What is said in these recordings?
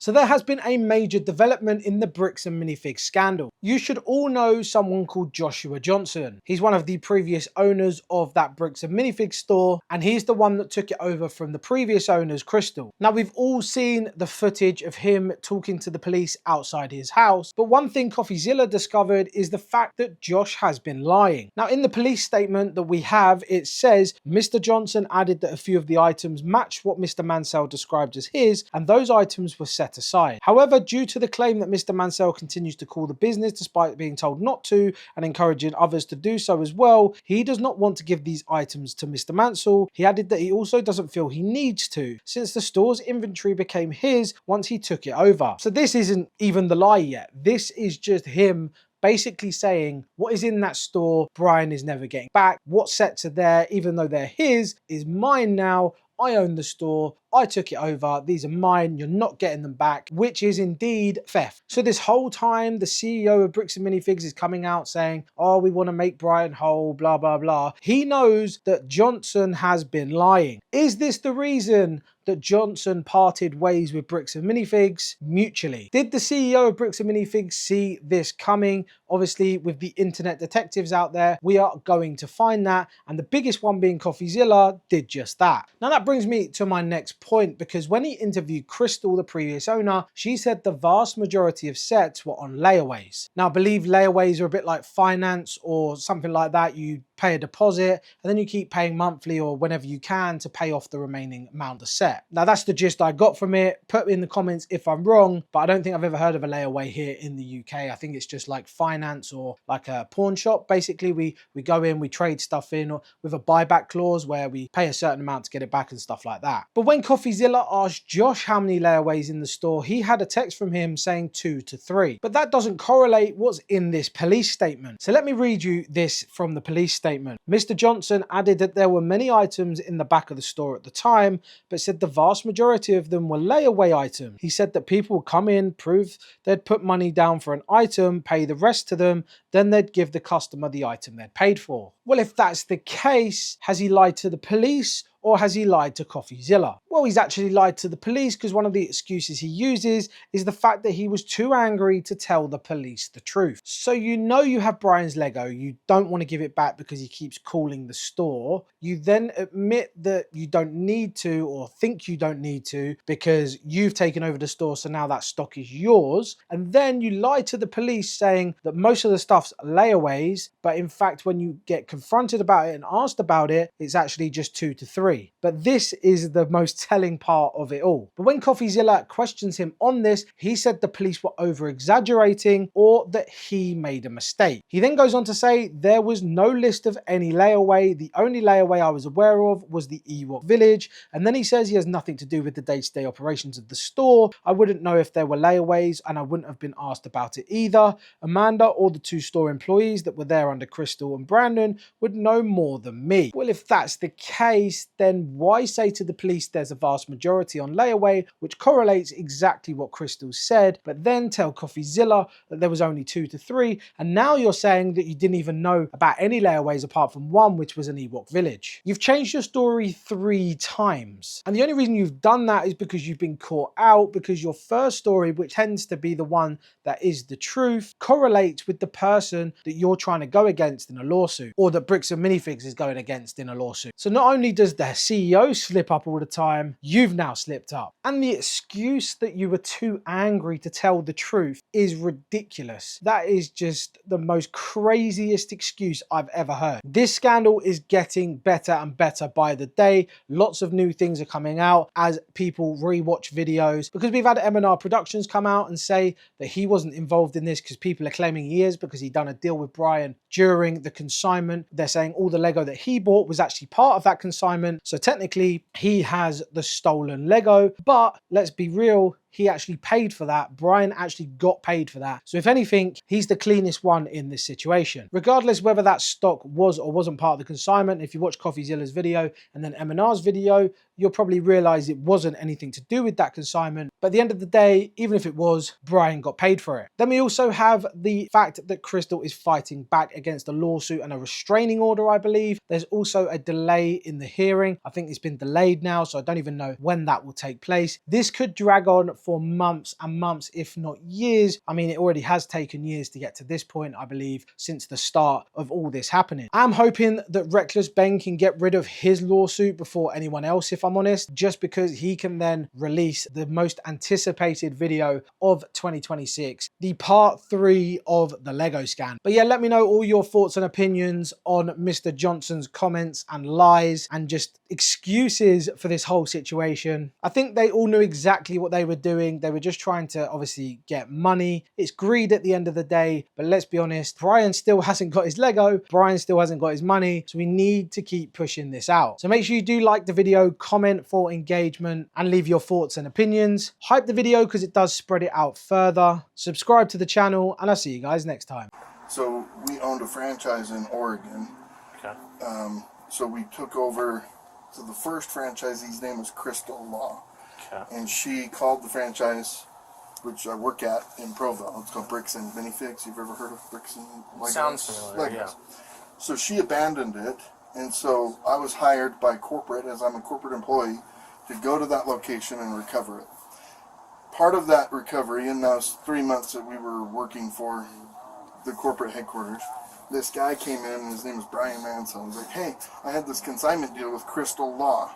So there has been a major development in the Bricks and Minifigs scandal. You should all know someone called Joshua Johnson. He's one of the previous owners of that Bricks and Minifigs store, and he's the one that took it over from the previous owners, Crystal. Now, we've all seen the footage of him talking to the police outside his house, but one thing CoffeeZilla discovered is the fact that Josh has been lying. Now, in the police statement that we have, it says Mr. Johnson added that a few of the items matched what Mr. Mansell described as his, and those items were set aside. However, due to the claim that Mr. Mansell continues to call the business despite being told not to and encouraging others to do so as well, he does not want to give these items to Mr. Mansell. He added that he also doesn't feel he needs to, since the store's inventory became his once he took it over. So this isn't even the lie yet. This is just him basically saying what is in that store, Brian is never getting back. What sets are there, even though they're his, is mine now. I own the store, I took it over, these are mine, you're not getting them back, which is indeed theft. So this whole time, the CEO of Bricks and Minifigs is coming out saying, oh, we want to make Brian whole, blah, blah, blah. He knows that Johnson has been lying. Is this the reason that Johnson parted ways with Bricks and Minifigs mutually? Did the CEO of Bricks and Minifigs see this coming? Obviously, with the internet detectives out there, we are going to find that, and the biggest one being CoffeeZilla did just that. Now that brings me to my next point, because when he interviewed Crystal, the previous owner, she said the vast majority of sets were on layaways. Now I believe layaways are a bit like finance or something like that. You pay a deposit and then you keep paying monthly or whenever you can to pay off the remaining amount of the set. Now that's the gist I got from it. Put in the comments if I'm wrong, but I don't think I've ever heard of a layaway here in the UK. I think it's just like finance or like a pawn shop. Basically, we go in, we trade stuff in with a buyback clause where we pay a certain amount to get it back and stuff like that. But when CoffeeZilla asked Josh how many layaways in the store, he had a text from him saying 2 to 3. But that doesn't correlate what's in this police statement. So let me read you this from the police statement. Mr. Johnson added that there were many items in the back of the store at the time, but said the vast majority of them were layaway items. He said that people would come in, prove they'd put money down for an item, pay the rest to them, then they'd give the customer the item they'd paid for. Well, if that's the case, has he lied to the police? Or has he lied to CoffeeZilla? Well, he's actually lied to the police, because one of the excuses he uses is the fact that he was too angry to tell the police the truth. So you know you have Brian's Lego, you don't want to give it back because he keeps calling the store. You then admit that you don't need to, or think you don't need to, because you've taken over the store, so now that stock is yours. And then you lie to the police saying that most of the stuff's layaways, but in fact when you get confronted about it and asked about it, it's actually just 2 to 3. But this is the most telling part of it all. But when CoffeeZilla questions him on this, he said the police were over exaggerating or that he made a mistake. He then goes on to say there was no list of any layaway. The only layaway I was aware of was the Ewok village. And then he says he has nothing to do with the day-to-day operations of the store. I wouldn't know if there were layaways and I wouldn't have been asked about it either. Amanda or the 2 store employees that were there under Crystal and Brandon would know more than me. Well, if that's the case, then why say to the police there's a vast majority on layaway, which correlates exactly what Crystal said, but then tell CoffeeZilla that there was only 2 to 3, and now you're saying that you didn't even know about any layaways apart from one, which was an Ewok village. You've changed your story 3 times, and the only reason you've done that is because you've been caught out, because your first story, which tends to be the one that is the truth, correlates with the person that you're trying to go against in a lawsuit, or that Bricks and Minifigs is going against in a lawsuit. So not only does the CEO slip up all the time, you've now slipped up. And the excuse that you were too angry to tell the truth is ridiculous. That is just the most craziest excuse I've ever heard. This scandal is getting better and better by the day. Lots of new things are coming out as people rewatch videos, because we've had M&R Productions come out and say that he wasn't involved in this because people are claiming he is, because he'd done a deal with Brian during the consignment. They're saying all the Lego that he bought was actually part of that consignment. So technically he has the stolen Lego, but let's be real, he actually paid for that. Brian actually got paid for that. So if anything, he's the cleanest one in this situation. Regardless whether that stock was or wasn't part of the consignment, if you watch CoffeeZilla's video and then M&R's video, you'll probably realize it wasn't anything to do with that consignment. But at the end of the day, even if it was, Brian got paid for it. Then we also have the fact that Crystal is fighting back against a lawsuit and a restraining order, I believe. There's also a delay in the hearing. I think it's been delayed now, so I don't even know when that will take place. This could drag on for months and months, if not years. I mean, it already has taken years to get to this point, I believe, since the start of all this happening. I'm hoping that Reckless Ben can get rid of his lawsuit before anyone else, if I'm honest, just because he can then release the most anticipated video of 2026, the part 3 of the Lego scandal. But yeah, let me know all your thoughts and opinions on Mr. Johnson's comments and lies and just excuses for this whole situation. I think they all knew exactly what they were doing. They were just trying to obviously get money. It's greed at the end of the day, but let's be honest, Brian still hasn't got his Lego, Brian still hasn't got his money, so we need to keep pushing this out. So make sure you do like the video, comment for engagement, and leave your thoughts and opinions. Hype the video because it does spread it out further. Subscribe to the channel, and I'll see you guys next time. So we owned a franchise in Oregon. Okay. So we took over. So the first franchisee's name was Crystal Law. Okay. And she called the franchise, which I work at in Provo. It's called Bricks and Minifigs. You've ever heard of Bricks and Legos? Sounds familiar, yeah. So she abandoned it, and so I was hired by corporate, as I'm a corporate employee, to go to that location and recover it. Part of that recovery, in those 3 months that we were working for the corporate headquarters, this guy came in, and his name was Brian Manson. He was like, hey, I had this consignment deal with Crystal Law.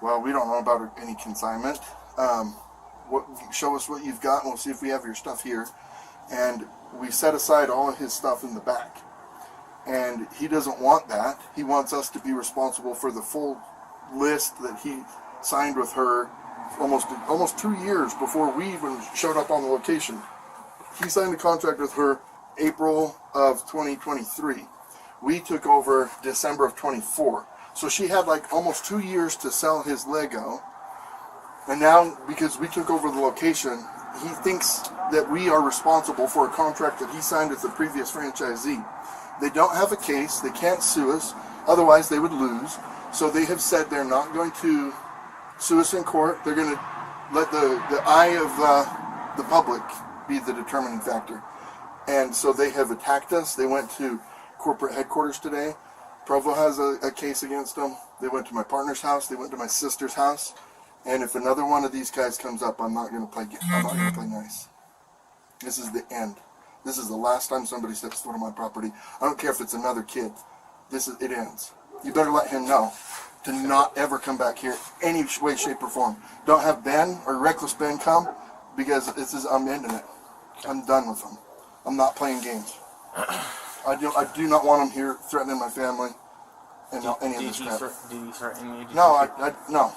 Well, we don't know about any consignment. Show us what you've got, and we'll see if we have your stuff here. And we set aside all of his stuff in the back. And he doesn't want that. He wants us to be responsible for the full list that he signed with her almost 2 years before we even showed up on the location. He signed a contract with her April of 2023. We took over December of 24. So she had like almost 2 years to sell his Lego. And now, because we took over the location, he thinks that we are responsible for a contract that he signed with the previous franchisee. They don't have a case. They can't sue us. Otherwise, they would lose. So they have said they're not going to sue us in court. They're going to let the eye of the public be the determining factor. And so they have attacked us. They went to corporate headquarters today. Provo has a case against them. They went to my partner's house. They went to my sister's house. And if another one of these guys comes up, I'm not going to play nice. This is the end. This is the last time somebody steps foot on my property. I don't care if it's another kid. It ends. You better let him know to not ever come back here any way, shape, or form. Don't have Ben or Reckless Ben come, because I'm ending it. I'm done with them. I'm not playing games. I do not want them here threatening my family and any of this crap. Did he threaten you? No, no.